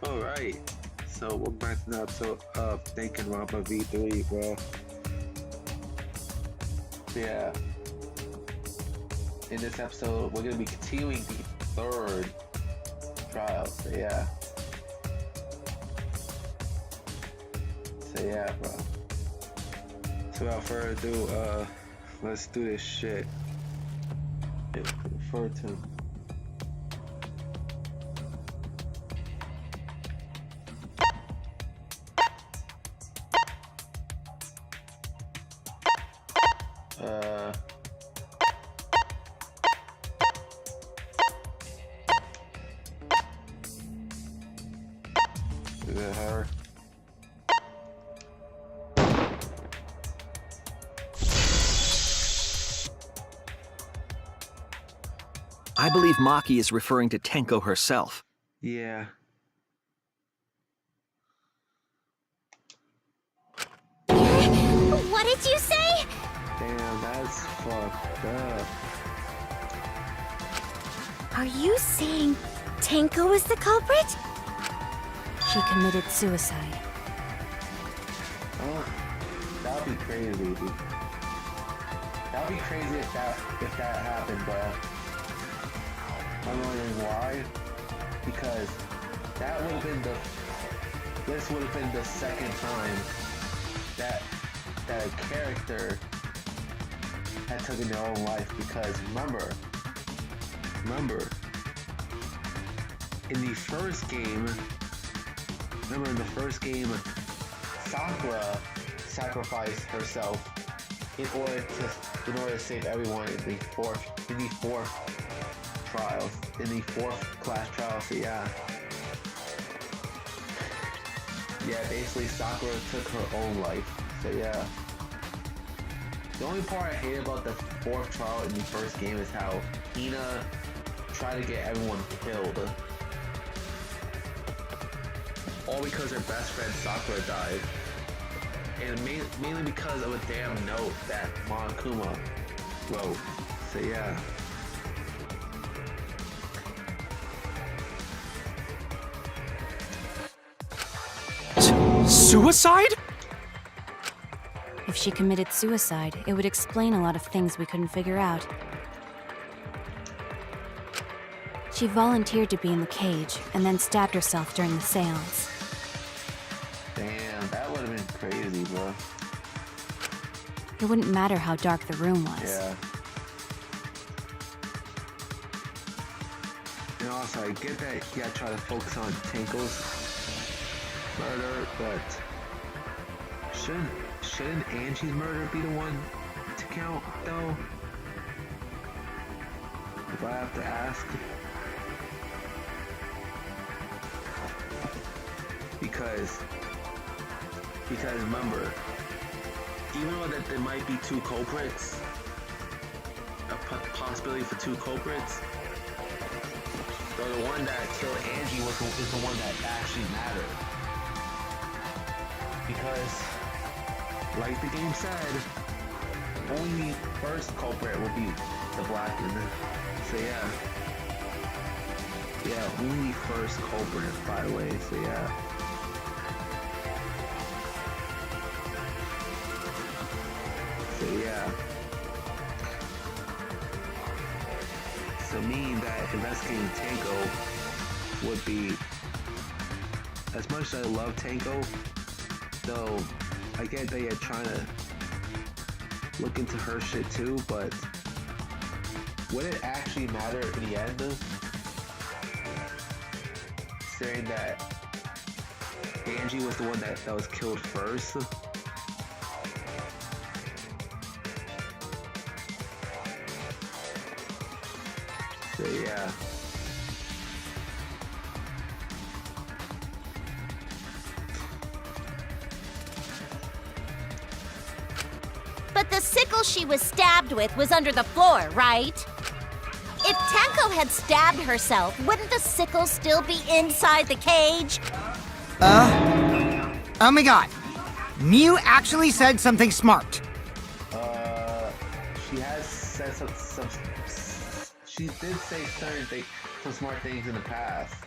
Alright, so we're back to the episode of Danganronpa V3, bro. Yeah. In this episode, we're gonna be continuing the third trial, so yeah. Bro. So without further ado, let's do this shit. Refer to. Is it her? I believe Maki is referring to Tenko herself. Yeah. What did you say? Damn, that's fucked up. Are you saying Tenko is the culprit? She committed suicide. Oh, that'd be crazy, dude. That'd be crazy if that happened, bro. I'm wondering why. Because that would have been this would have been the second time that a character had taken their own life. Because remember, in the first game, Sakura sacrificed herself in order to save everyone in the fourth class trial. So yeah, basically Sakura took her own life. So yeah, the only part I hate about the fourth trial in the first game is how Hina tried to get everyone killed. All because her best friend Sakura died. And mainly because of a damn note that Monokuma wrote. So yeah. Suicide? If she committed suicide, it would explain a lot of things we couldn't figure out. She volunteered to be in the cage and then stabbed herself during the seance. Damn, that would have been crazy, bro. It wouldn't matter how dark the room was. Yeah. And also, I get that you gotta try to focus on Tenko's murder, but shouldn't Angie's murder be the one to count, though? If I have to ask. Because remember, even though that there might be two culprits, a possibility for two culprits, though the one that killed Angie is the one that actually mattered. Because, like the game said, only the first culprit will be the black one. So yeah. Yeah, only first culprit, by the way, so yeah. So yeah. So meaning that investigating Tenko would be, as much as I love Tenko, though I get that you're trying to look into her shit too, but would it actually matter in the end though? Saying that Angie was the one that was killed first. So yeah. But the sickle she was stabbed with was under the floor, right? If Tenko had stabbed herself, wouldn't the sickle still be inside the cage? Oh my god. Mew actually said something smart. She has said some she did say some smart things in the past.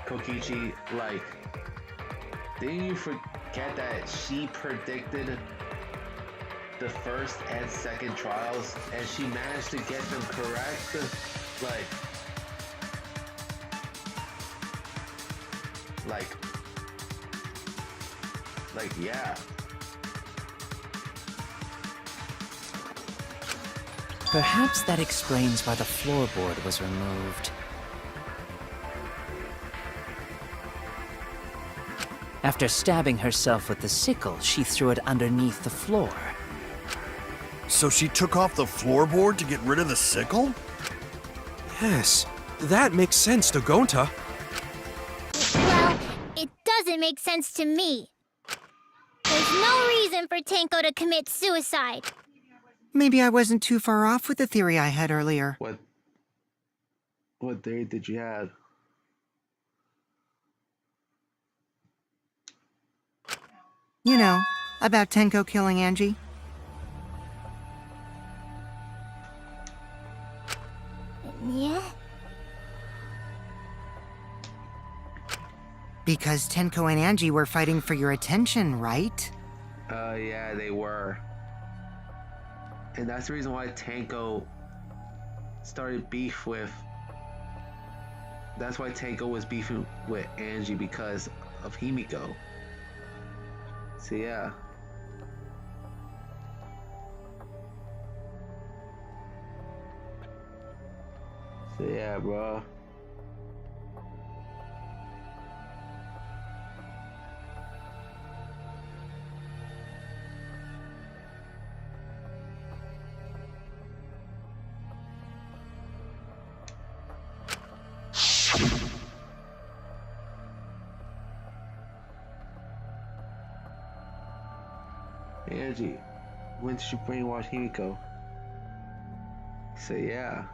Kokichi, like, didn't you forget that she predicted the first and second trials, and she managed to get them correct? Yeah. Perhaps that explains why the floorboard was removed. After stabbing herself with the sickle, she threw it underneath the floor. So she took off the floorboard to get rid of the sickle? Yes, that makes sense to Gonta. Well, it doesn't make sense to me. There's no reason for Tenko to commit suicide. Maybe I wasn't too far off with the theory I had earlier. What theory did you have? You know, about Tenko killing Angie. Yeah? Because Tenko and Angie were fighting for your attention, right? Yeah, they were. And that's the reason why Tenko started beef with... That's why Tenko was beefing with Angie, because of Himiko. So yeah. So yeah, bro. Angie, when did you brainwash Himiko? So yeah.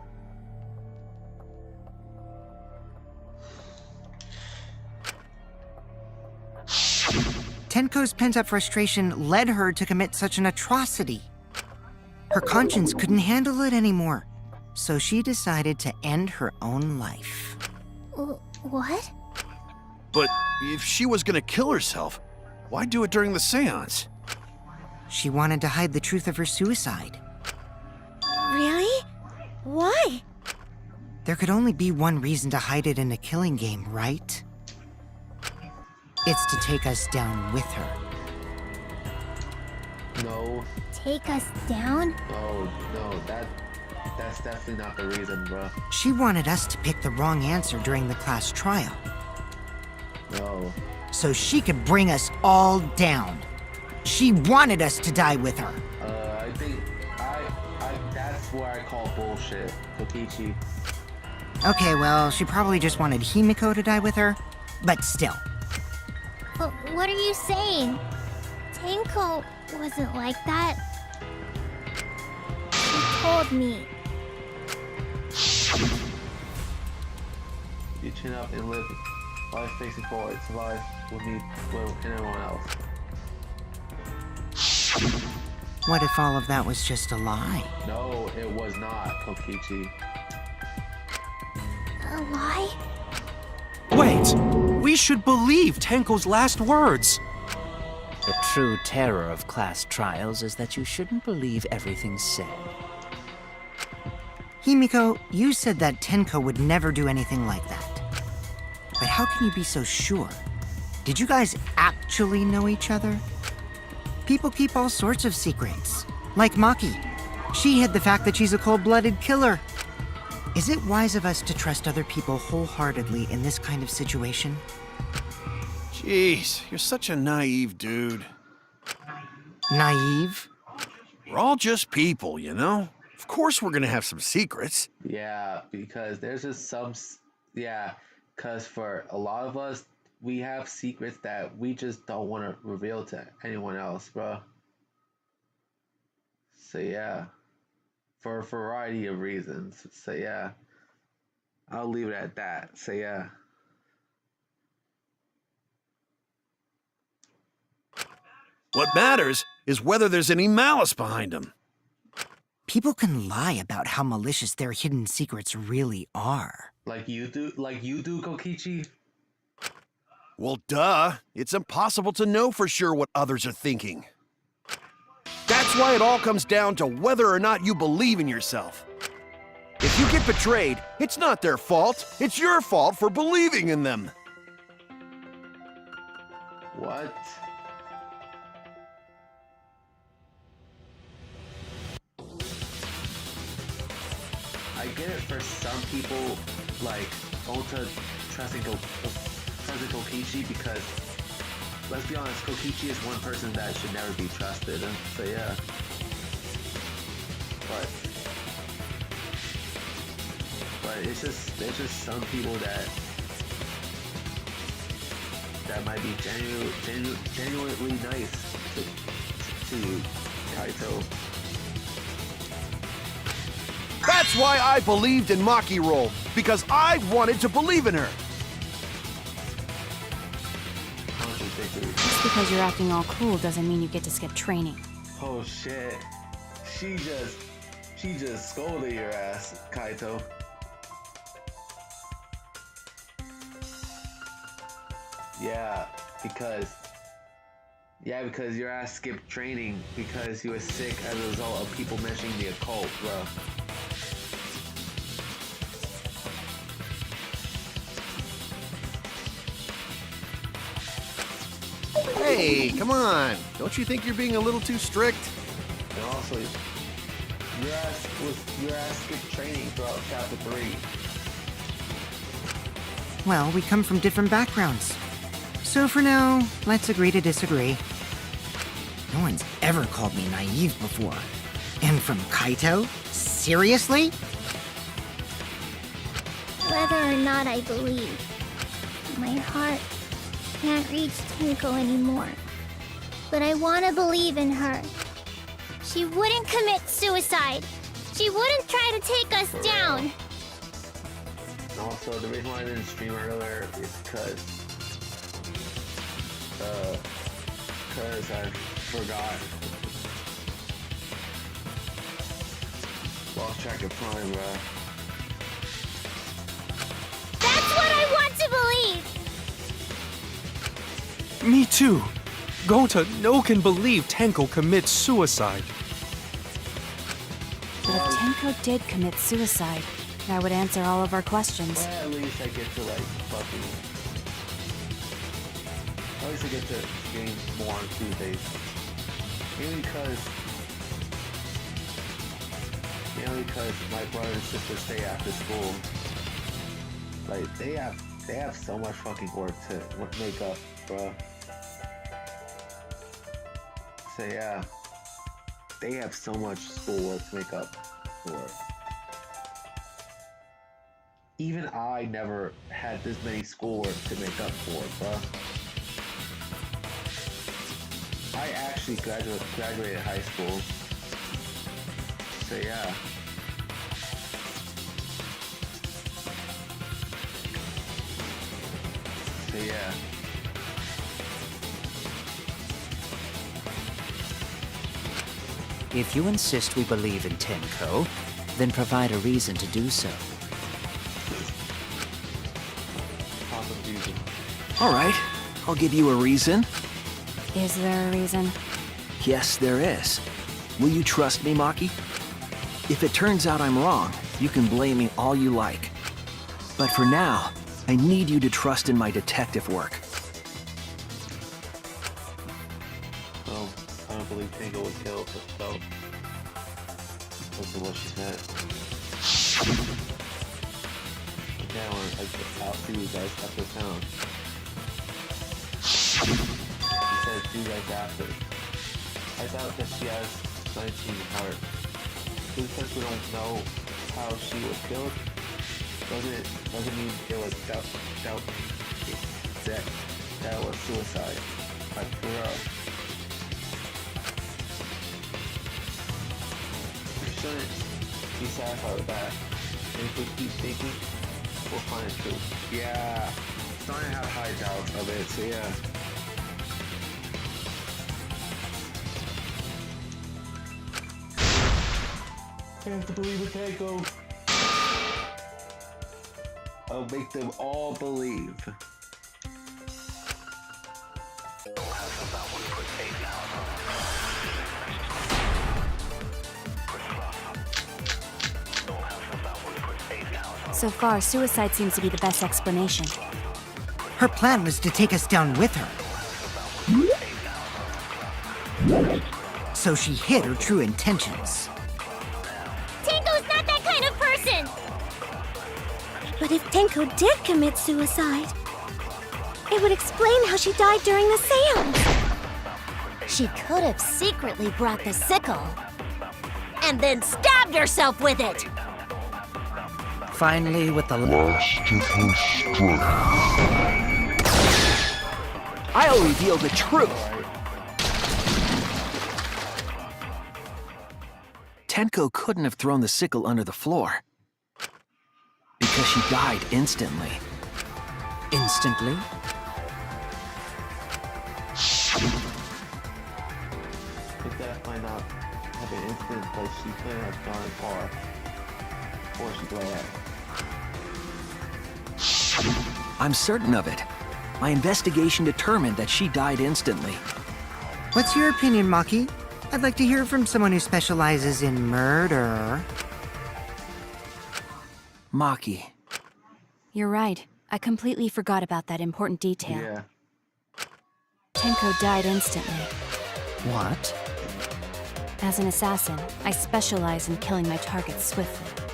Tenko's pent-up frustration led her to commit such an atrocity. Her conscience couldn't handle it anymore, so she decided to end her own life. What? But if she was gonna kill herself, why do it during the seance? She wanted to hide the truth of her suicide. Really? Why? There could only be one reason to hide it in a killing game, right? It's to take us down with her. No. Take us down? No, that's definitely not the reason, bro. She wanted us to pick the wrong answer during the class trial, No. so she could bring us all down. She wanted us to die with her. I think that's where I call bullshit, Kokichi. Okay, well, she probably just wanted Himiko to die with her, but still. But what are you saying? Tenko wasn't like that. She told me. You chin up and live life facing forward, survive with me, with anyone else. What if all of that was just a lie? No, it was not, Kokichi. A lie? Wait! We should believe Tenko's last words! The true terror of class trials is that you shouldn't believe everything said. Himiko, you said that Tenko would never do anything like that. But how can you be so sure? Did you guys actually know each other? People keep all sorts of secrets. Like Maki. She hid the fact that she's a cold-blooded killer. Is it wise of us to trust other people wholeheartedly in this kind of situation? Jeez, you're such a naive dude. Naive? We're all just people, you know? Of course we're gonna have some secrets. Yeah, because there's just because for a lot of us, we have secrets that we just don't want to reveal to anyone else, bro. So yeah, for a variety of reasons. So yeah, I'll leave it at that. So yeah. What matters is whether there's any malice behind them. People can lie about how malicious their hidden secrets really are. Like you do, Kokichi. Well, duh. It's impossible to know for sure what others are thinking. That's why it all comes down to whether or not you believe in yourself. If you get betrayed, it's not their fault. It's your fault for believing in them. What? I get it for some people, like, trusting Kokichi, because, let's be honest, Kokichi is one person that should never be trusted, so yeah. But it's just some people that might be genuinely nice to Kaito. That's why I believed in Maki Roll, because I wanted to believe in her. Just because you're acting all cool doesn't mean you get to skip training. Oh shit. She just scolded your ass, Kaito. Yeah, because your ass skipped training because you were sick as a result of people mentioning the occult, bro. Hey, come on. Don't you think you're being a little too strict? And also, your ass skipped training throughout chapter 3. Well, we come from different backgrounds. So for now, let's agree to disagree. No one's ever called me naive before. And from Kaito? Seriously? Whether or not I believe, my heart can't reach Tenko anymore. But I want to believe in her. She wouldn't commit suicide. She wouldn't try to take us down. Also, the reason why I didn't stream earlier is because I forgot. Lost track of time, bro. That's what I want to believe! Me too. Gonta no can believe Tenko commits suicide. But if Tenko did commit suicide, that would answer all of our questions. Well, at least I get to, like, fucking... At least I get to game more on Tuesdays. Mainly because my brother and sister stay after school. Like, they have so much fucking work to make up, bro. So yeah, they have so much schoolwork to make up for. Even I never had this many schoolwork to make up for, bro. I actually graduated high school. So yeah. So yeah. If you insist we believe in Tenko, then provide a reason to do so. All right, I'll give you a reason. Is there a reason? Yes, there is. Will you trust me, Maki? If it turns out I'm wrong, you can blame me all you like. But for now, I need you to trust in my detective work. Well, I don't believe Tango would kill herself. That's what she said. Yeah, I'll see you guys after town. She said see you guys after. I doubt that she has 19 heart. Just because we don't know how she was killed, doesn't mean it was doubt that was suicide. Like for real. We shouldn't be satisfied with that. And if we keep thinking, we'll find the truth. Yeah. Starting to have high doubts of it, so yeah. I have to believe in Keiko. I'll make them all believe. So far, suicide seems to be the best explanation. Her plan was to take us down with her. So she hid her true intentions. Tenko's not that kind of person! But if Tenko did commit suicide, it would explain how she died during the seance. She could have secretly brought the sickle and then stabbed herself with it. Finally, with the last of her strength. I'll reveal the truth. Tenko couldn't have thrown the sickle under the floor because she died instantly. Instantly? It definitely not have an instant, but she could have gone far before she bled. I'm certain of it. My investigation determined that she died instantly. What's your opinion, Maki? I'd like to hear from someone who specializes in murder. Maki. You're right. I completely forgot about that important detail. Yeah. Tenko died instantly. What? As an assassin, I specialize in killing my targets swiftly.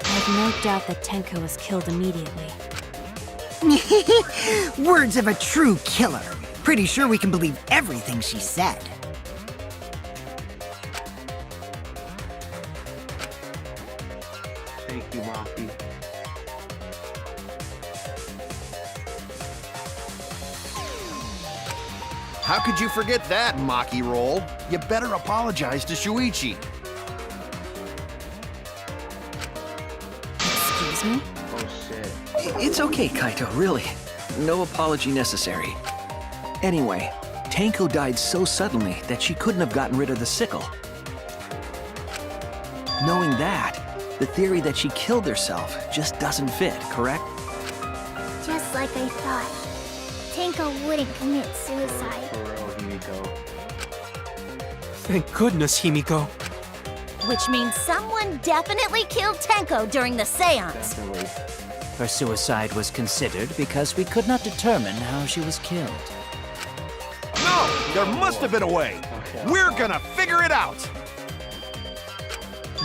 I have no doubt that Tenko was killed immediately. Words of a true killer. Pretty sure we can believe everything she said. Thank you, Maki. How could you forget that, Maki Roll? You better apologize to Shuichi. Excuse me? Oh shit. It's okay, Kaito, really. No apology necessary. Anyway, Tenko died so suddenly that she couldn't have gotten rid of the sickle. Knowing that, the theory that she killed herself just doesn't fit, correct? Just like I thought. Tenko wouldn't commit suicide. For real, Himiko. Thank goodness, Himiko. Which means someone definitely killed Tenko during the seance. Definitely. Her suicide was considered because we could not determine how she was killed. No, there must have been a way. We're gonna figure it out.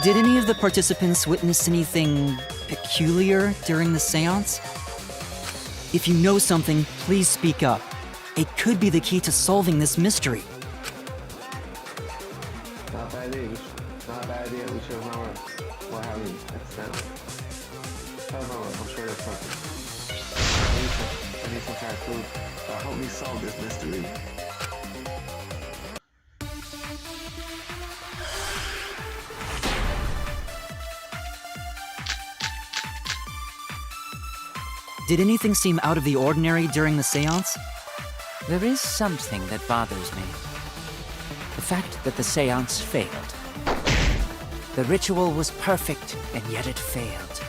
Did any of the participants witness anything peculiar during the seance? If you know something, please speak up. It could be the key to solving this mystery. Not bad idea. Not a bad idea. We should remember what happened at the sound. I'm sure there's something. I need some kind of clue. Help me solve this mystery. Did anything seem out of the ordinary during the seance? There is something that bothers me. The fact that the seance failed. The ritual was perfect, and yet it failed.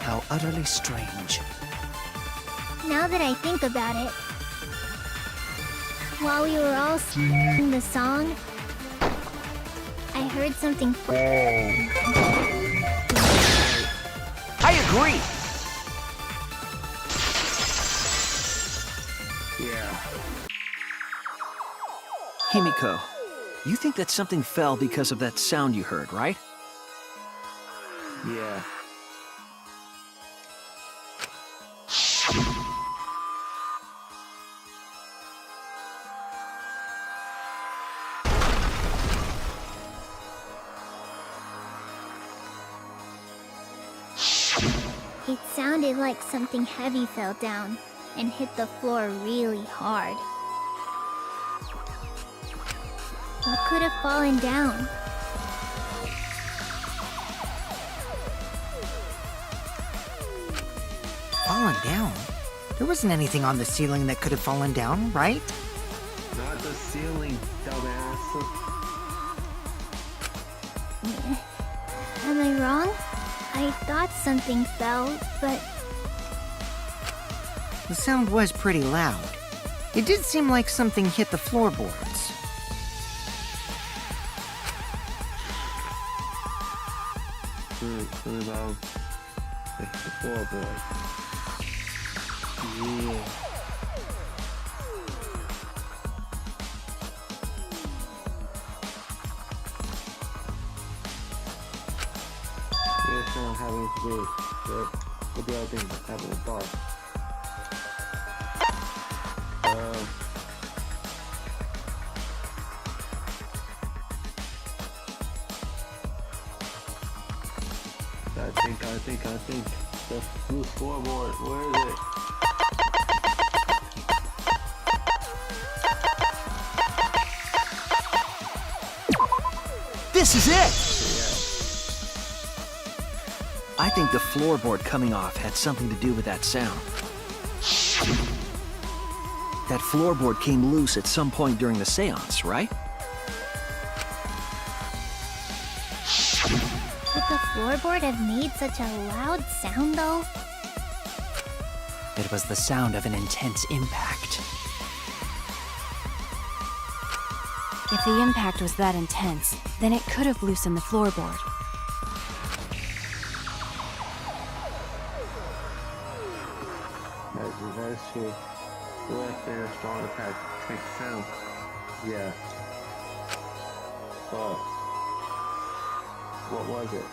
How utterly strange. Now that I think about it, while we were all singing the song, I heard something. I agree! Yeah. Himiko, you think that something fell because of that sound you heard, right? Yeah. It sounded like something heavy fell down and hit the floor really hard. What could have fallen down? Fallen down? There wasn't anything on the ceiling that could have fallen down, right? Not the ceiling, dumbass. Am I wrong? I thought something fell, but The sound was pretty loud. It did seem like something hit the floorboards. What about the floorboard? Yeah. It's not having to do with the other thing that's happening in the dark. I think the blue scoreboard, where is it? This is it! I think the floorboard coming off had something to do with that sound. That floorboard came loose at some point during the seance, right? Would the floorboard have made such a loud sound, though? It was the sound of an intense impact. If the impact was that intense, then it could have loosened the floorboard. That's true. The left there is strong impact makes sound. Yeah. But what was it?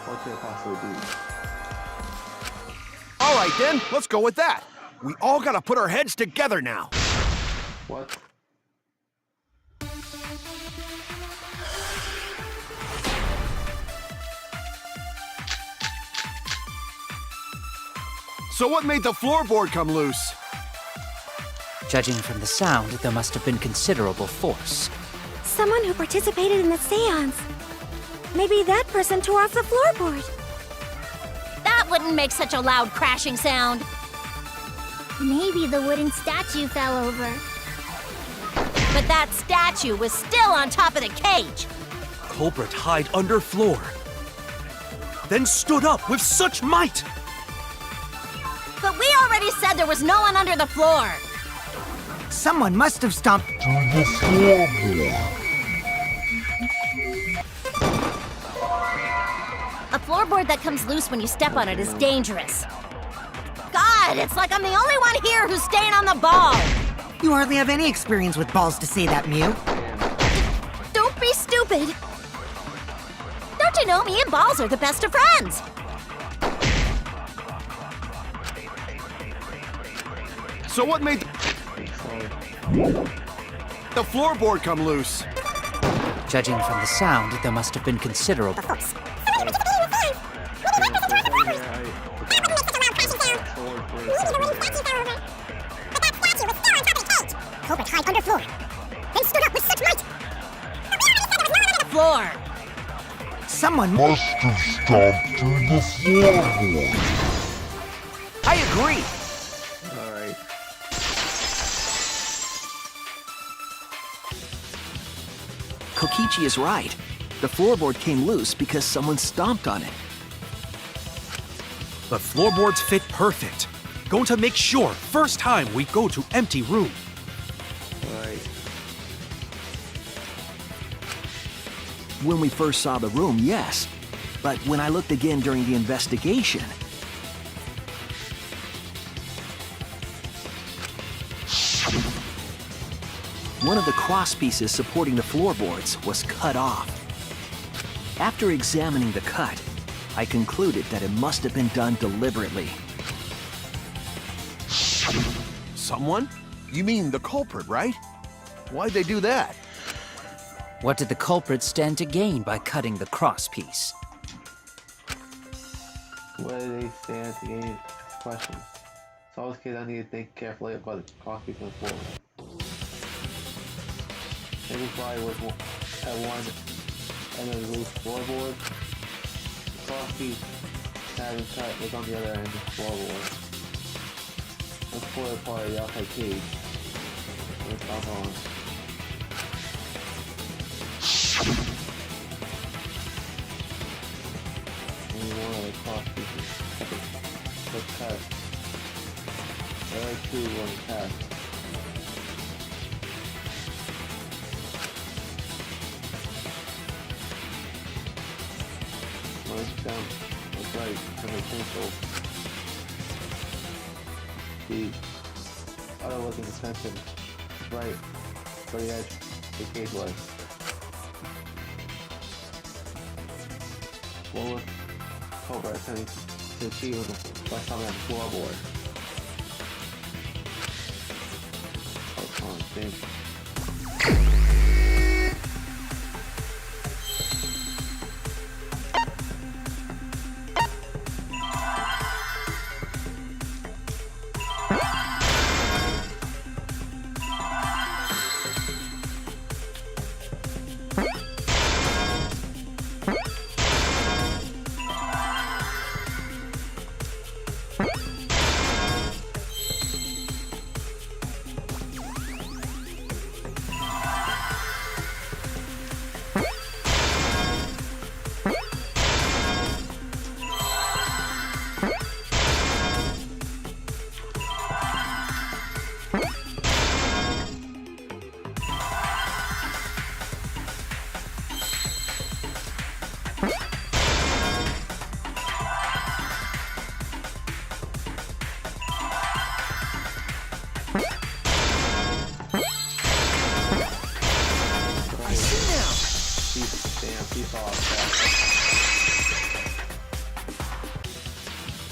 What could it possibly be? All right then, let's go with that. We all gotta put our heads together now. What? So what made the floorboard come loose? Judging from the sound, there must have been considerable force. Someone who participated in the seance. Maybe that person tore off the floorboard. That wouldn't make such a loud crashing sound. Maybe the wooden statue fell over. But that statue was still on top of the cage. Culprit hide under floor. Then stood up with such might. But we already said there was no one under the floor. Someone must have stomped. A floorboard that comes loose when you step on it is dangerous. God, it's like I'm the only one here who's staying on the ball. You hardly have any experience with balls to say that, Mew. Don't be stupid. Don't you know me and Balls are the best of friends? So what made the floorboard come loose? Judging from the sound, there must have been considerable force. Culprit hide under floor. Then stood up with such might. Floor. Someone Must have stomped through the floorboard. I agree! Alright. Kokichi is right. The floorboard came loose because someone stomped on it. But floorboards fit perfect. Going to make sure first time we go to empty room. Alright. When we first saw the room, yes. But when I looked again during the investigation, one of the cross pieces supporting the floorboards was cut off. After examining the cut, I concluded that it must have been done deliberately. Someone? You mean the culprit, right? Why'd they do that? What did the culprit stand to gain by cutting the cross piece? What do they stand to gain? Questions. So always kids, I need to think carefully about the cross piece on the floor. Maybe probably was at one end of the loose floorboard. The cross piece that had been cut was on the other end of the floorboard. Let's pull it apart of the outside cage. Let's stop on. Maybe one of the cross pieces was cut. The other two were cast. down. That's right, from the pencil. The other looking suspension. Right, where the edge the cage was. What was Cobra attempting to achieve by coming on the floorboard? Oh, come on, think.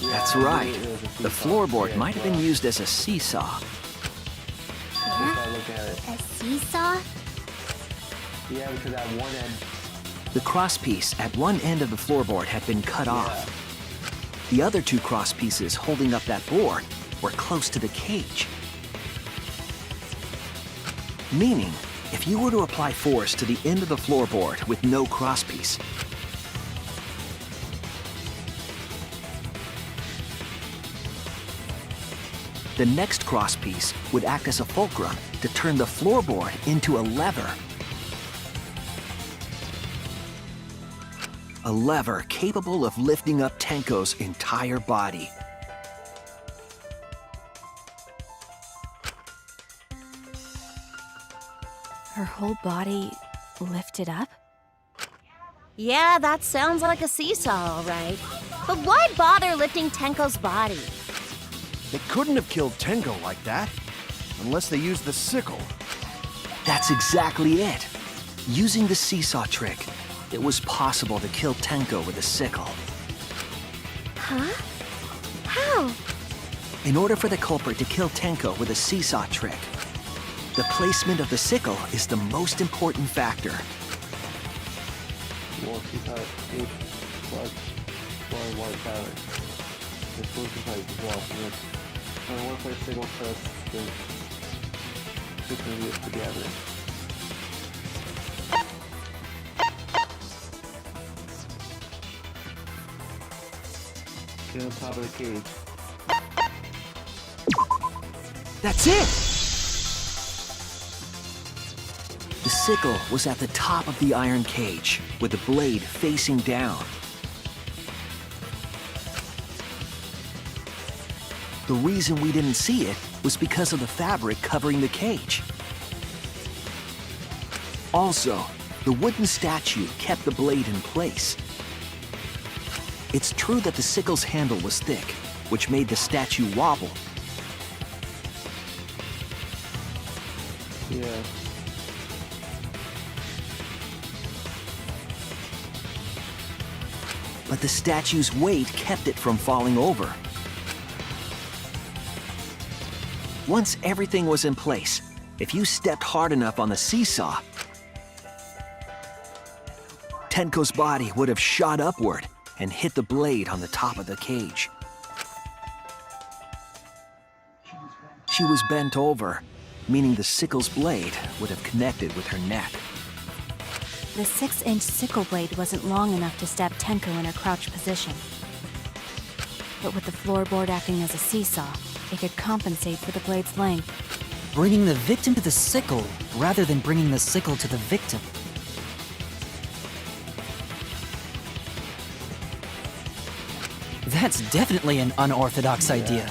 That's right. The floorboard might have been used as a seesaw. Huh? A seesaw? Yeah, because at one end. The crosspiece at one end of the floorboard had been cut off. The other two crosspieces holding up that board were close to the cage. Meaning, if you were to apply force to the end of the floorboard with no crosspiece, the next crosspiece would act as a fulcrum to turn the floorboard into a lever. A lever capable of lifting up Tenko's entire body. Her whole body lifted up? Yeah, that sounds like a seesaw, all right. But why bother lifting Tenko's body? They couldn't have killed Tenko like that, unless they used the sickle. That's exactly it. Using the seesaw trick, it was possible to kill Tenko with a sickle. Huh? How? In order for the culprit to kill Tenko with a seesaw trick, the placement of the sickle is the most important factor. Well, she's had 8 plus 1 white powder. The solution type as well. When one place signal press, the two can use together. Get on top of the cage. That's it! The sickle was at the top of the iron cage, with the blade facing down. The reason we didn't see it was because of the fabric covering the cage. Also, the wooden statue kept the blade in place. It's true that the sickle's handle was thick, which made the statue wobble. Yeah. But the statue's weight kept it from falling over. Once everything was in place, if you stepped hard enough on the seesaw, Tenko's body would have shot upward and hit the blade on the top of the cage. She was bent over, meaning the sickle's blade would have connected with her neck. The 6-inch sickle blade wasn't long enough to stab Tenko in her crouched position. But with the floorboard acting as a seesaw, it could compensate for the blade's length. Bringing the victim to the sickle rather than bringing the sickle to the victim. That's definitely an unorthodox idea.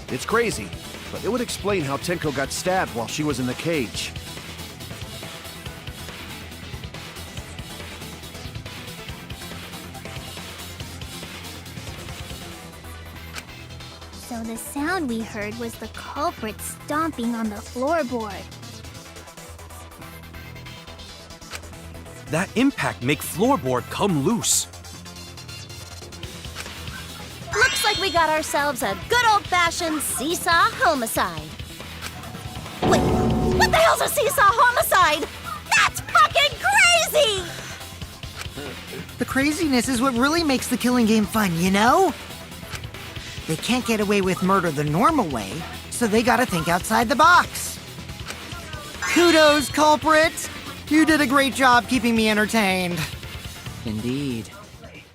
It's crazy, but it would explain how Tenko got stabbed while she was in the cage. So the sound we heard was the culprit stomping on the floorboard. That impact make floorboard come loose. Looks like we got ourselves a good old-fashioned seesaw homicide. Wait, what the hell's a seesaw homicide? That's fucking crazy! The craziness is what really makes the killing game fun, you know? They can't get away with murder the normal way, so they gotta think outside the box. Kudos, culprits! You did a great job keeping me entertained. Indeed.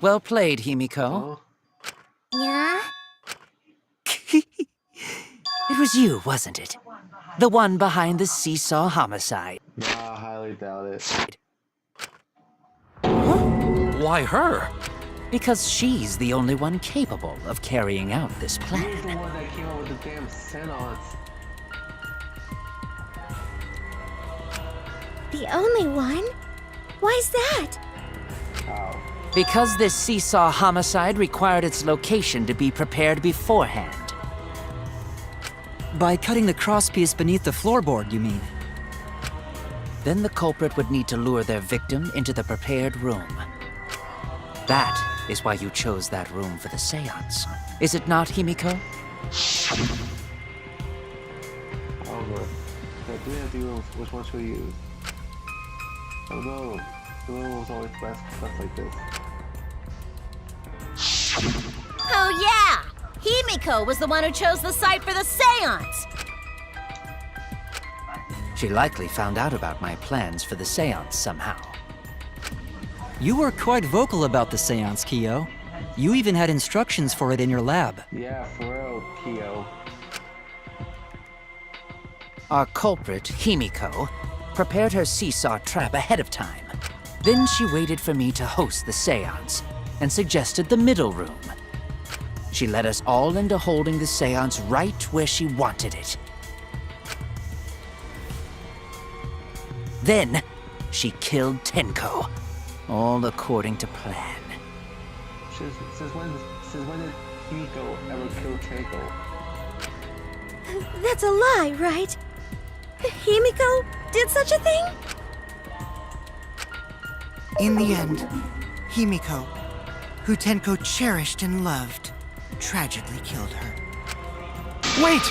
Well played, Himiko. Yeah? It was you, wasn't it? The one behind the seesaw homicide. Nah, I highly doubt it. Why her? Because she's the only one capable of carrying out this He's plan. the one that came up with the damn seance. The only one? Why's that? How? Because this seesaw homicide required its location to be prepared beforehand. By cutting the crosspiece beneath the floorboard, you mean? Then the culprit would need to lure their victim into the prepared room. That is why you chose that room for the seance. Is it not, Himiko? Over. There are 3 empty rooms. Which one should we use? Oh no. The room was always best like this. Oh yeah! Himiko was the one who chose the site for the seance! She likely found out about my plans for the seance somehow. You were quite vocal about the seance, Kyo. You even had instructions for it in your lab. Yeah, for real, Kyo. Our culprit, Himiko, prepared her seesaw trap ahead of time. Then she waited for me to host the seance and suggested the middle room. She led us all into holding the seance right where she wanted it. Then, she killed Tenko, all according to plan. Since when did Himiko ever kill Tenko? That's a lie, right? Himiko did such a thing? In the end, Himiko, who Tenko cherished and loved, tragically killed her. Wait!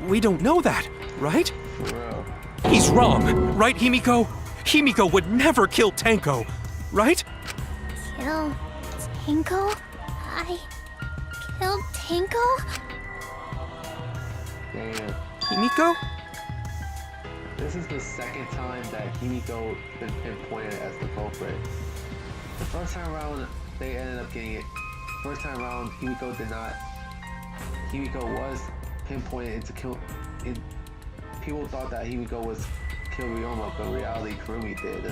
We don't know that, right? For real. He's wrong, right, Himiko? Himiko would never kill Tenko, right? Kill Tenko? I killed Tenko? Damn. Himiko? This is the second time that Himiko been pinpointed as the culprit. The first time around, they ended up getting it. First time around, Himiko did not. Himiko was pinpointed into kill. People thought that Himiko was kill Ryoma, but in reality, Kurumi did.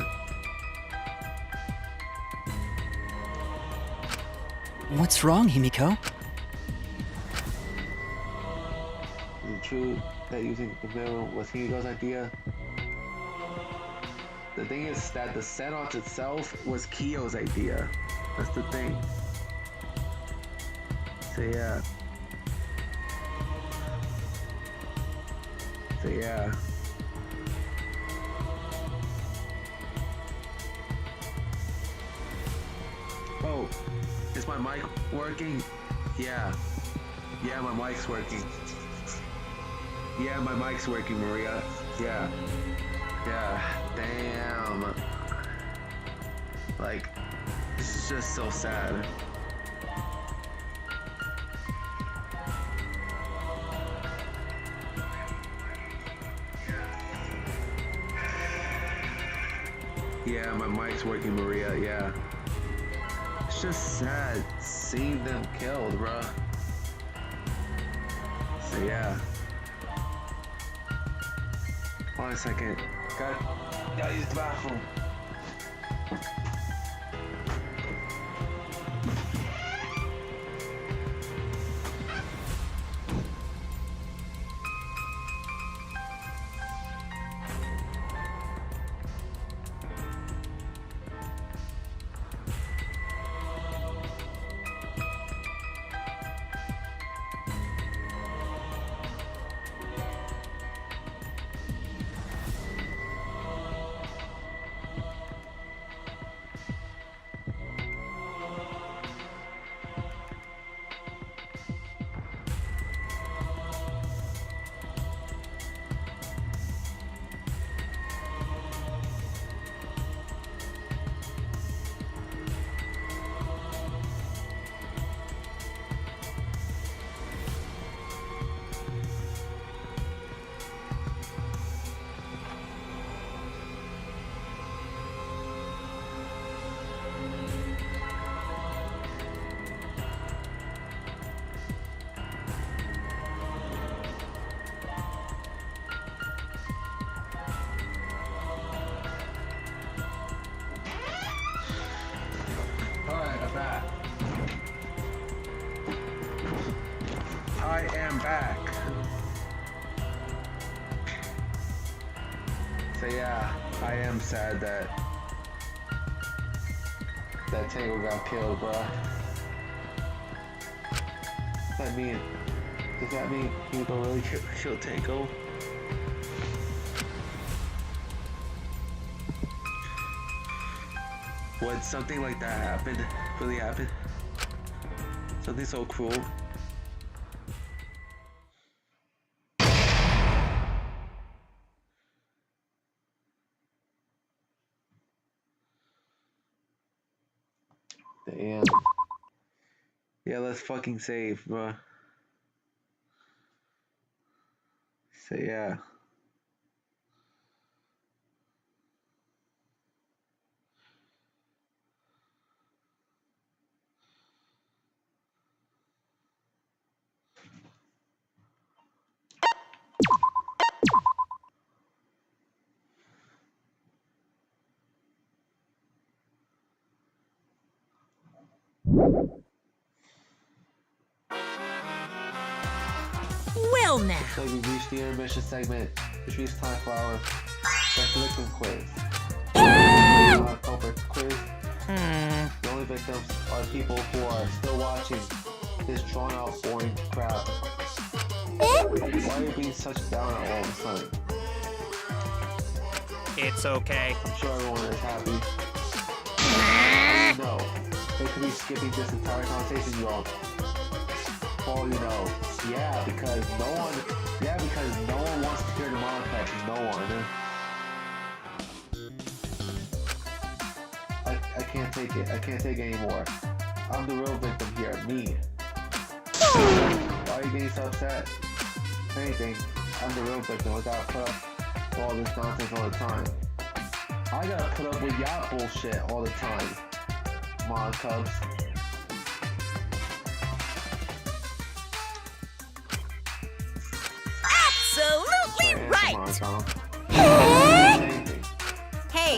What's wrong, Himiko? Is it true that using the mirror was Himiko's idea? The thing is that the seance itself was Kyo's idea. That's the thing. So yeah. Oh, is my mic working? Yeah. Yeah, my mic's working. Yeah, my mic's working, Maria. Yeah. Damn. Like, this is just so sad. Yeah, my mic's working, Maria. Yeah. It's just sad seeing them killed, bruh. So yeah. Hold on a second. Gotta use the bathroom. I am back. So yeah, I am sad that Tango got killed, bruh. Does that mean Hugo really killed Tango? Would something like that happen? Really happen? Something so cruel? Damn. Yeah, let's fucking save, bruh. So yeah. Well now. So we reached the intermission segment, which means time for our best victim quiz. Culprit quiz. The only victims are people who are still watching this drawn out boring crap. Why are you being such down all of a sudden? It's okay. I'm sure everyone is happy. No, they could be skipping this entire conversation, y'all. For all you know. Yeah, because no one wants to hear the monologue. No one. I can't take it. I can't take it anymore. I'm the real victim here. Me. Why are you getting so upset? If anything, I'm the real victim. I gotta put up with all this nonsense all the time. I gotta put up with y'all bullshit all the time. Come on, Cubs. Absolutely right! Hey,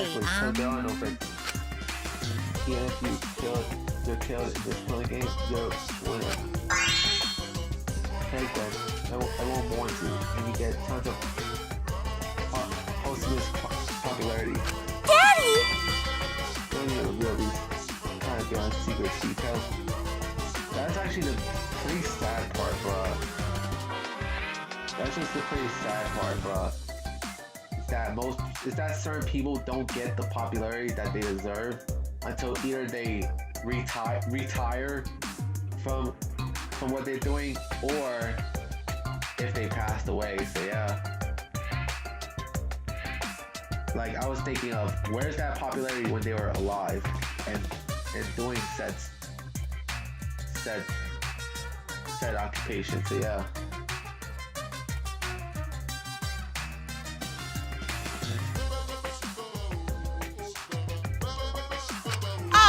there are no victims. Even if you're killed in this killing game, you're winner. Hey then, I won't warn you, and you get tons of posthumous popularity. Daddy! You don't need to reveal these kind of beyond secret details. That's actually the pretty sad part, bruh. That's just the pretty sad part, bruh. Is that certain people don't get the popularity that they deserve until either they retire from what they're doing, or if they passed away. So yeah. Like, I was thinking of, where's that popularity when they were alive and doing said occupation. So yeah.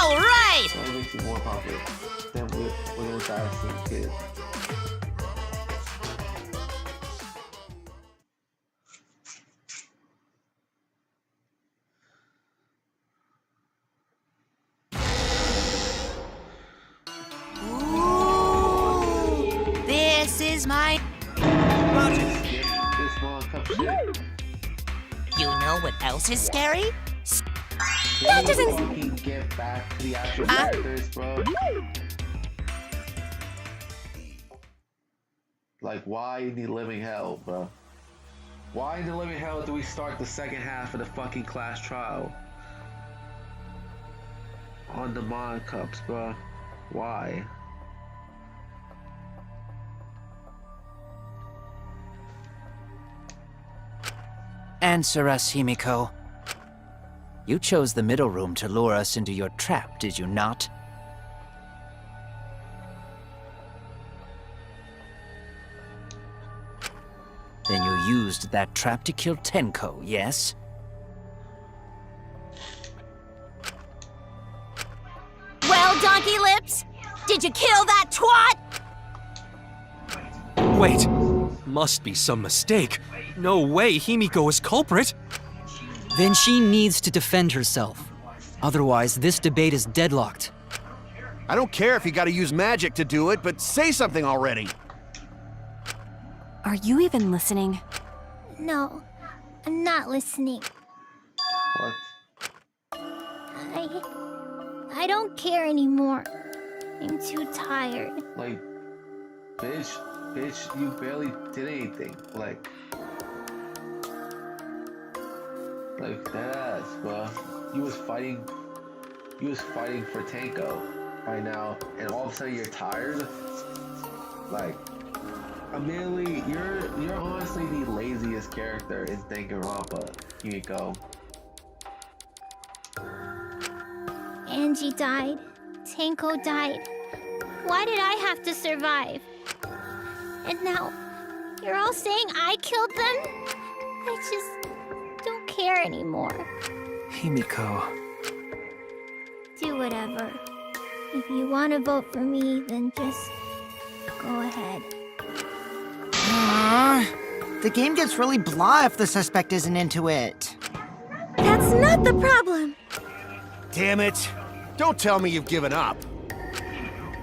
all right! That makes you more popular than we're gonna die as a kid. This is my... This small cup shit. You know what else is scary? That doesn't... Fucking get back to the actual characters, bro. Like, why in the living hell, bro? Why in the living hell do we start the second half of the fucking class trial on the Mon Cups, bro? Why? Answer us, Himiko. You chose the middle room to lure us into your trap, did you not? Then you used that trap to kill Tenko, yes? Well, Donkey Lips, did you kill that twat? Wait, must be some mistake. No way Himiko is culprit. Then she needs to defend herself. Otherwise, this debate is deadlocked. I don't care if you gotta use magic to do it, but say something already. Are you even listening? No, I'm not listening. What? I don't care anymore. I'm too tired. Like, bitch, you barely did anything. Like that ass, bro. You was fighting for Tanko right now, and all of a sudden you're tired. Like, immediately, you're honestly the laziest character in Danganronpa, Yumiko. Angie died. Tanko died. Why did I have to survive? And now, you're all saying I killed them? I just don't care anymore. Himiko. Do whatever. If you want to vote for me, then just go ahead. The game gets really blah if the suspect isn't into it. That's not the problem. Damn it. Don't tell me you've given up.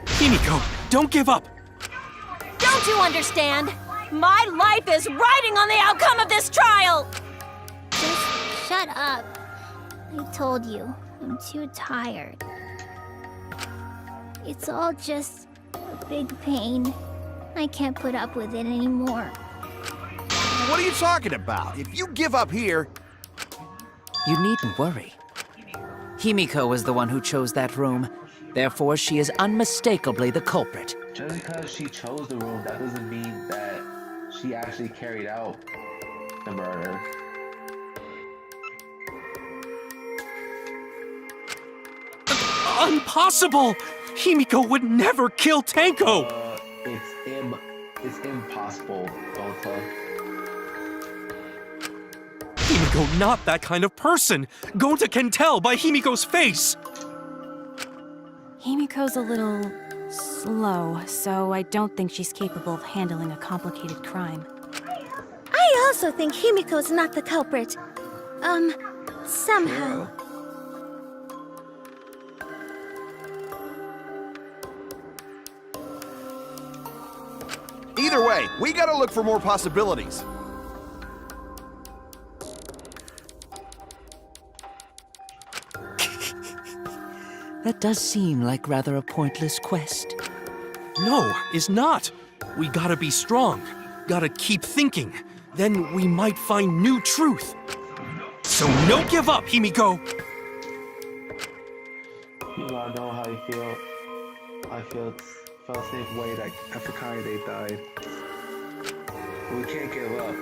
Himiko, don't give up! Don't you understand? My life is riding on the outcome of this trial! Just shut up. I told you, I'm too tired. It's all just a big pain. I can't put up with it anymore. What are you talking about? If you give up here... You needn't worry. Himiko was the one who chose that room. Therefore, she is unmistakably the culprit. Just because she chose the room, that doesn't mean that she actually carried out the murder. Impossible! Himiko would never kill Tanko! It's impossible, Gonta. Himiko, not that kind of person! Gonta can tell by Himiko's face! Himiko's a little slow, so I don't think she's capable of handling a complicated crime. I also think Himiko's not the culprit. Somehow. Either way, we gotta look for more possibilities. That does seem like rather a pointless quest. No, is not. We gotta be strong. Gotta keep thinking. Then we might find new truth. So no give up, Himiko! You gotta know how you feel. I felt the same way that after Kanye died. We can't give up.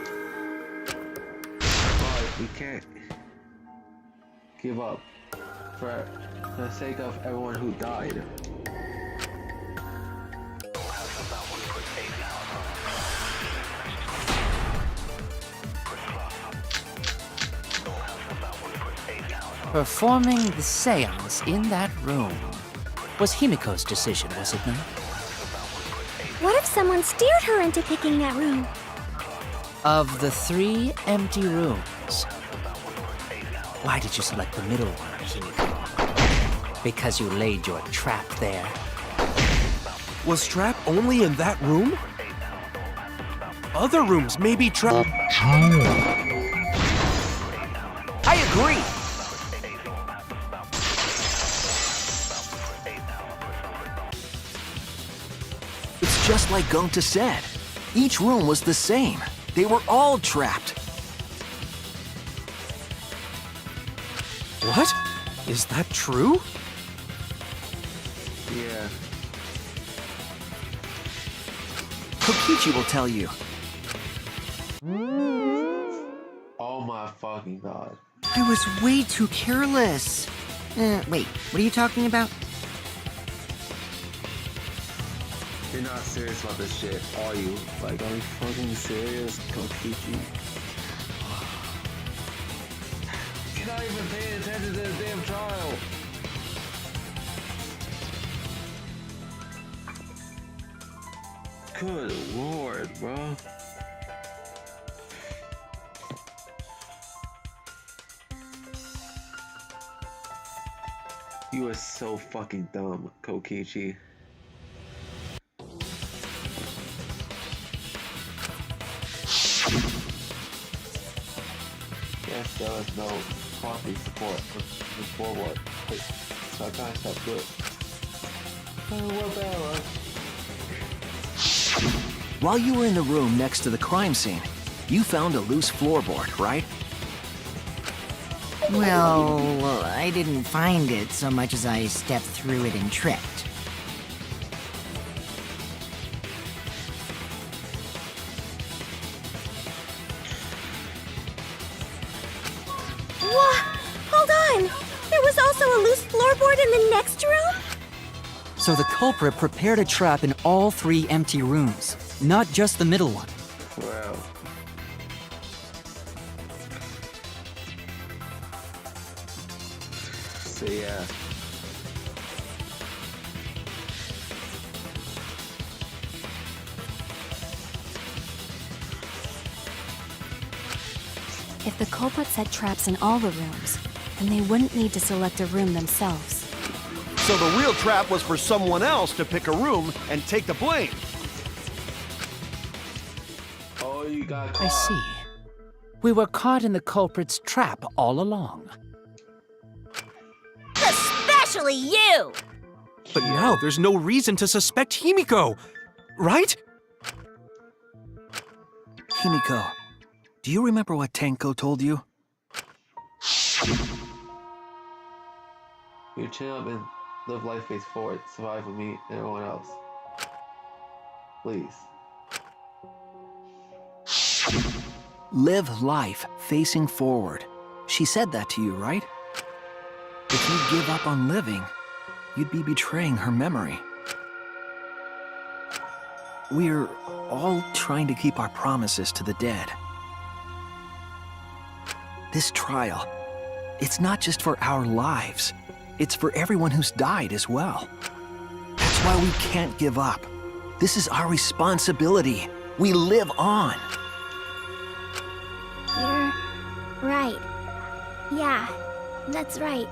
But we can't give up for the sake of everyone who died. Performing the seance in that room was Himiko's decision, was it not? What if someone steered her into picking that room? Of the 3 empty rooms, why did you select the middle one, Himiko? Because you laid your trap there? Was trap only in that room? Other rooms may be trapped. I agree. It's just like Gonta said. Each room was the same. They were all trapped. What? Is that true? Yeah. Kokichi will tell you. Oh my fucking god. I was way too careless. Wait, what are you talking about? You're not serious about this shit, are you? Like, are you fucking serious, Kokichi? You're not even paying attention to the damn trial! Good lord, bro. You are so fucking dumb, Kokichi. Yes, there was no quality support with forward. Wait, so I kind of stepped through it. What better? While you were in the room next to the crime scene, you found a loose floorboard, right? Well, I didn't find it so much as I stepped through it and tripped. Whoa! Hold on! There was also a loose floorboard in the next room? So the culprit prepared a trap in all 3 empty rooms, not just the middle one. Well. So yeah. If the culprit set traps in all the rooms, then they wouldn't need to select a room themselves. So the real trap was for someone else to pick a room and take the blame. Oh, you got caught. I see. We were caught in the culprit's trap all along. Especially you! But now there's no reason to suspect Himiko, right? Himiko, do you remember what Tenko told you? You chin up and live life face forward. Survive with me and everyone else. Please. Live life facing forward. She said that to you, right? If you give up on living, you'd be betraying her memory. We're all trying to keep our promises to the dead. This trial, it's not just for our lives. It's for everyone who's died as well. That's why we can't give up. This is our responsibility. We live on. You're right. Yeah, that's right.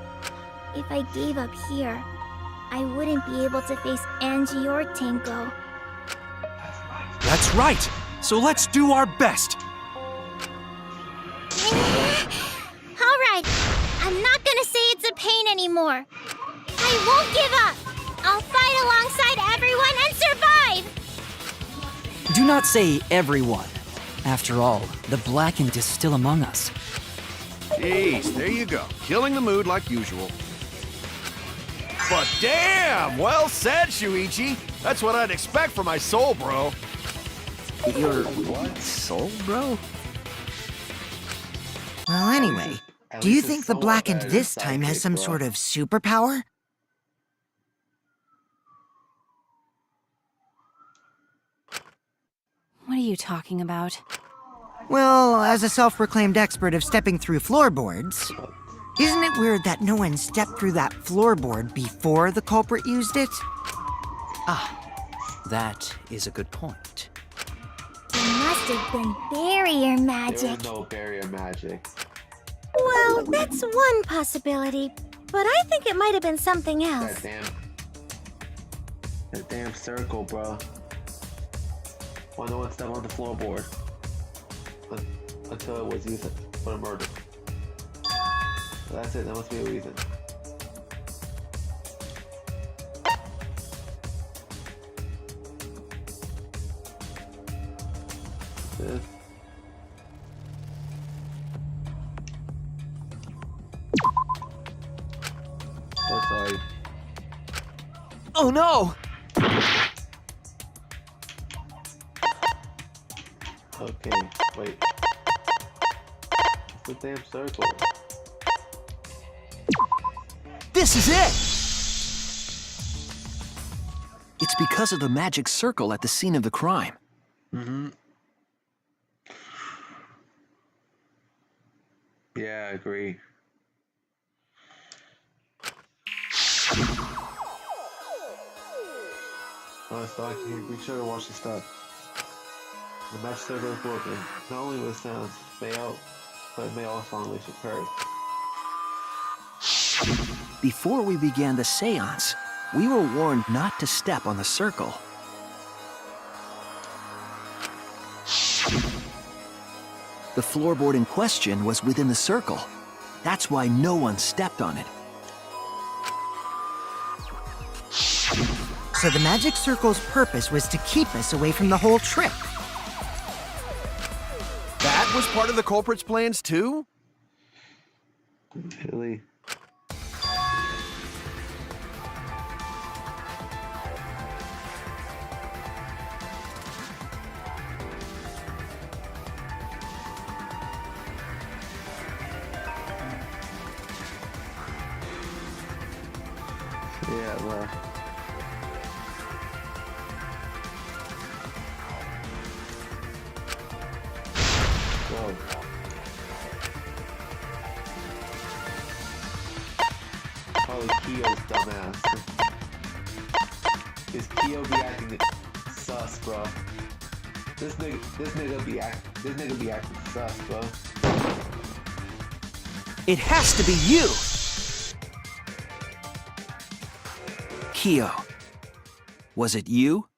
If I gave up here, I wouldn't be able to face Angie or Tenko. That's right. So let's do our best. All right, I'm not gonna say it's a pain anymore. I won't give up. I'll fight alongside everyone and survive. Do not say everyone. After all, the Blackened is still among us. Jeez, there you go. Killing the mood like usual. But damn! Well said, Shuichi. That's what I'd expect from my soul, bro. Your what? Soul, bro? Well, anyway, At do you least think it's the somewhat Blackened better than this time has Sidekick, some bro. sort of superpower? What are you talking about? Well, as a self-proclaimed expert of stepping through floorboards, isn't it weird that no one stepped through that floorboard before the culprit used it? That is a good point. It must have been barrier There magic. was no barrier magic. Well, that's one possibility, but I think it might have been something else. That damn circle, bro. Why no one stepped on the floorboard until it was used for the murder? That's it. That must be a reason. This. Oh, sorry. Oh no! Okay, wait. It's the damn circle. This is it! It's because of the magic circle at the scene of the crime. Mm-hmm. Yeah, I agree. Stock here, be sure to watch the stuff. The match circle is broken. Not only will sounds fail, but it may also unleash a curse. Before we began the seance, we were warned not to step on the circle. The floorboard in question was within the circle. That's why no one stepped on it. So the magic circle's purpose was to keep us away from the whole trick. That was part of the culprit's plans too? Really? Yeah, well. Whoa. Probably Kyo's dumbass. Cause Kyo be acting sus, bro. This nigga be acting sus, bro. It has to be you! Kyo. Was it you?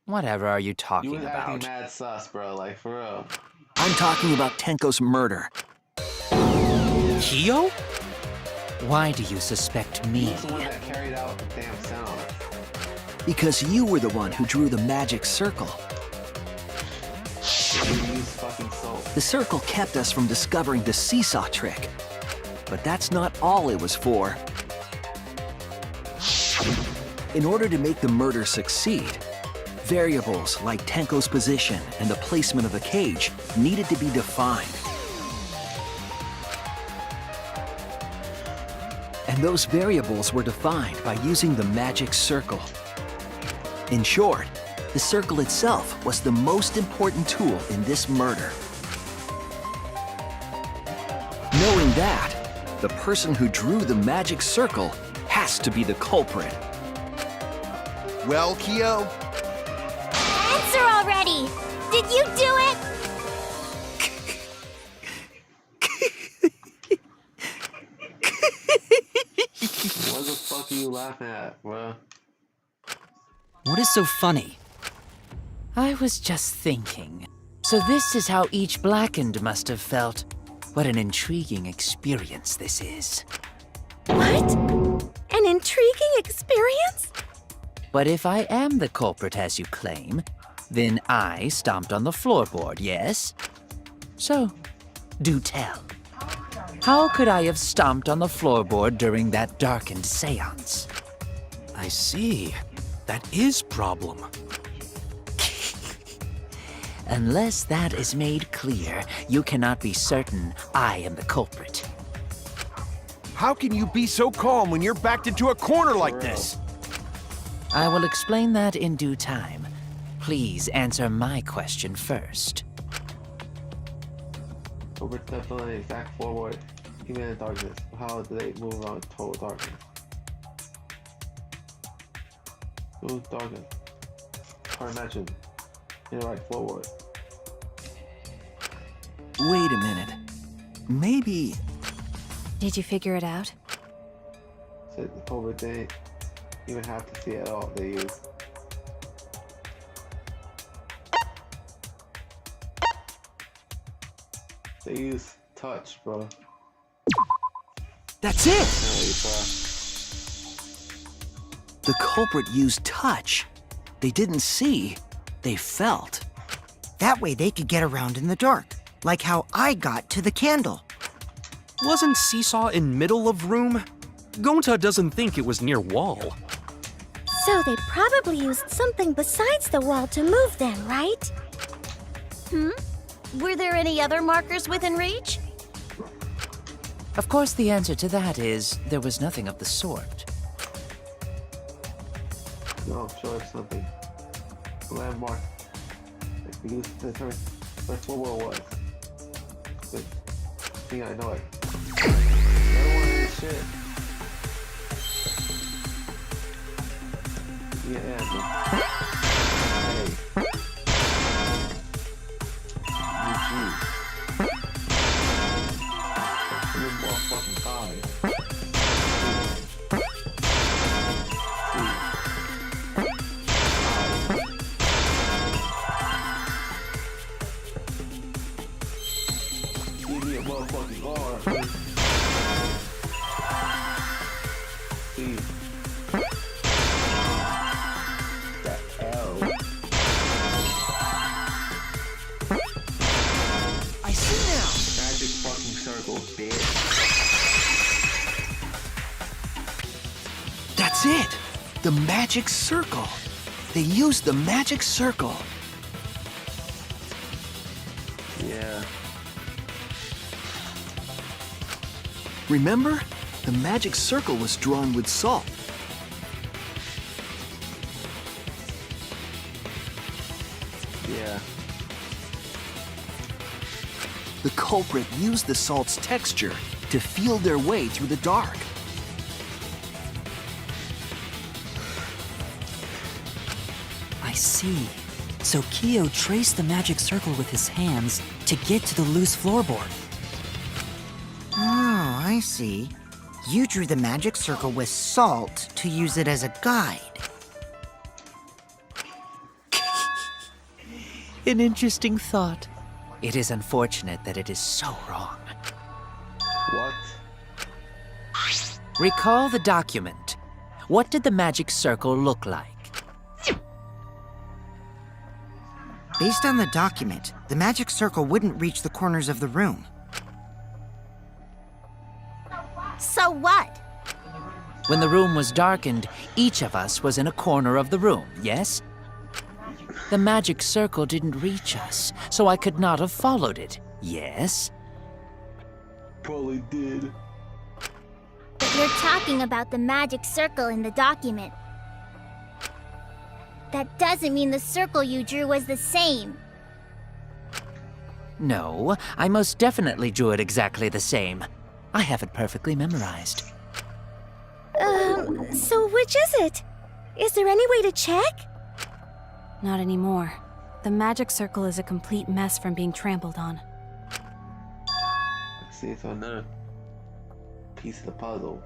Whatever are you You talking was acting about? mad sus, bro, like for real. I'm talking about Tenko's murder. Kyo? Why do you suspect me? He's the one that carried out the damn sound. Because you were the one who drew the magic circle. You use fucking soul. The circle kept us from discovering the seesaw trick. But that's not all it was for. In order to make the murder succeed, variables like Tenko's position and the placement of the cage needed to be defined. And those variables were defined by using the magic circle. In short, the circle itself was the most important tool in this murder. Knowing that, the person who drew the magic circle has to be the culprit. Well, Kyo, Answer already! Did you do it? What the fuck are you laughing at, bro? What is so funny? I was just thinking. So this is how each blackened must have felt. What an intriguing experience this is. What? An intriguing experience? But if I am the culprit as you claim, then I stomped on the floorboard, yes? So, do tell. How could I have stomped on the floorboard during that darkened seance? I see. That is problem. Unless that is made clear, you cannot be certain I am the culprit. how can you be so calm when you're backed into a corner like this? I will explain that in due time. Please answer my question first. Over stepped on the exact forward, even in darkness. How do they move on total darkness? Move darkness. Or imagine. In the right forward. Wait a minute. Maybe... Did you figure it out? Said the forward they even have to see at all. They use. They use touch, bro. That's it! Hey, The culprit used touch. They didn't see, they felt. That way they could get around in the dark, like how I got to the candle. Wasn't Seesaw in middle of room? Gonta doesn't think it was near wall. So they probably used something besides the wall to move then, right? Were there any other markers within reach? Of course, the answer to that is there was nothing of the sort. No, show us something. A landmark. Like we used to determine where forward was. Good. See, I know it. I don't want any shit. Yeah, man. Hey. Eugene. I'm in more fucking time. fucking hard. See. The L. I see now. Magic fucking circle, bitch. That's it. The magic circle. They used the magic circle. Yeah. Remember? The magic circle was drawn with salt. Yeah. The culprit used the salt's texture to feel their way through the dark. I see. So Kyo traced the magic circle with his hands to get to the loose floorboard. Oh, I see. You drew the magic circle with salt to use it as a guide. An interesting thought. It is unfortunate that it is so wrong. What? Recall the document. What did the magic circle look like? Based on the document, the magic circle wouldn't reach the corners of the room. So what? When the room was darkened, each of us was in a corner of the room, yes? The magic circle didn't reach us, so I could not have followed it, yes? Probably did. But you're talking about the magic circle in the document. That doesn't mean the circle you drew was the same. No, I most definitely drew it exactly the same. I have it perfectly memorized. So which is it? Is there any way to check? Not anymore. The magic circle is a complete mess from being trampled on. Let's see, it's another piece of the puzzle.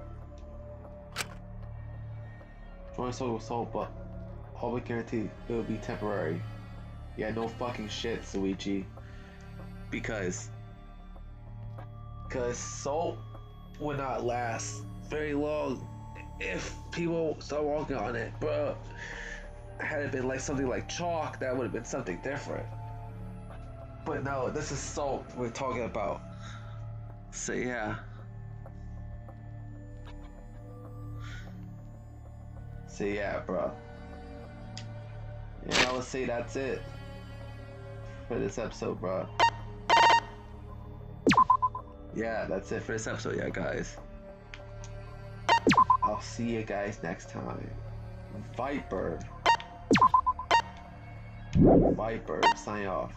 Join circle with salt, but always guarantee it will be temporary. Yeah, no fucking shit, Suichi. Because salt would not last very long if people start walking on it, bro. Had it been like something like chalk, that would have been something different. But no, this is salt we're talking about. So yeah. So yeah, bro. And I would say that's it for this episode, bro. Yeah, that's it for this episode, yeah, guys. I'll see you guys next time. Viper, sign off.